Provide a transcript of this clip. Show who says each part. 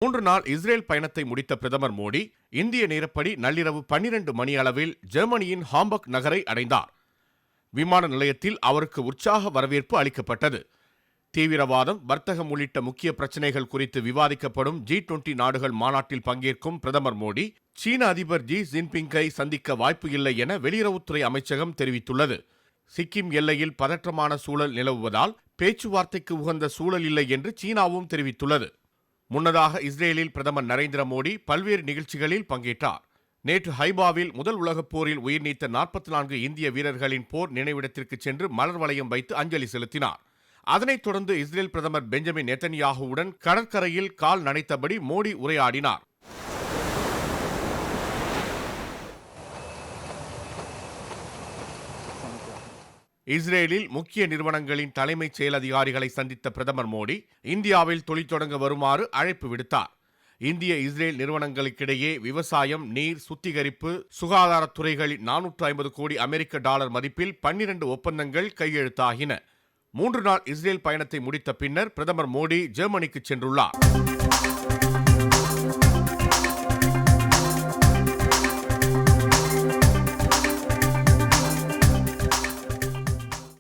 Speaker 1: 3 நாள் இஸ்ரேல் பயணத்தை முடித்த பிரதமர் மோடி இந்திய நேரப்படி நள்ளிரவு 12 மணி அளவில் ஜெர்மனியின் ஹாம்பர்க் நகரை அடைந்தார். விமான நிலையத்தில் அவருக்கு உற்சாக வரவேற்பு அளிக்கப்பட்டது. தீவிரவாதம், வர்த்தகம் உள்ளிட்ட முக்கிய பிரச்சினைகள் குறித்து விவாதிக்கப்படும் G20 நாடுகள் மாநாட்டில் பங்கேற்கும் பிரதமர் மோடி சீன அதிபர் ஜி ஜின்பிங்கை சந்திக்க வாய்ப்பு இல்லை என வெளியுறவுத்துறை அமைச்சகம் தெரிவித்துள்ளது. சிக்கிம் எல்லையில் பதற்றமான சூழல் நிலவுவதால் பேச்சுவார்த்தைக்கு உகந்த சூழல் இல்லை என்று சீனாவும் தெரிவித்துள்ளது. முன்னதாக இஸ்ரேலில் பிரதமர் நரேந்திர மோடி பல்வேறு நிகழ்ச்சிகளில் பங்கேற்றார். நேற்று ஹைபாவில் முதல் உலகப் போரில் உயிர் நீத்த 44 இந்திய வீரர்களின் போர் நினைவிடத்திற்கு சென்று மலர் வளையம் வைத்து அஞ்சலி செலுத்தினார். அதனைத் தொடர்ந்து இஸ்ரேல் பிரதமர் பெஞ்சமின் நெத்தன்யாகுவுடன் கடற்கரையில் கால் நனைத்தபடி மோடி உரையாடினார். இஸ்ரேலில் முக்கிய நிறுவனங்களின் தலைமைச் செயல் அதிகாரிகளை சந்தித்த பிரதமர் மோடி இந்தியாவில் தொழில் தொடங்க வருமாறு அழைப்பு விடுத்தார். இந்திய இஸ்ரேல் நிறுவனங்களுக்கிடையே விவசாயம், நீர், சுத்திகரிப்பு, சுகாதாரத்துறைகளில் 450 கோடி அமெரிக்க டாலர் மதிப்பில் 12 ஒப்பந்தங்கள் கையெழுத்தாகின. 3 நாள் இஸ்ரேல் பயணத்தை முடித்த பின்னர் பிரதமர் மோடி ஜெர்மனிக்கு சென்றுள்ளார்.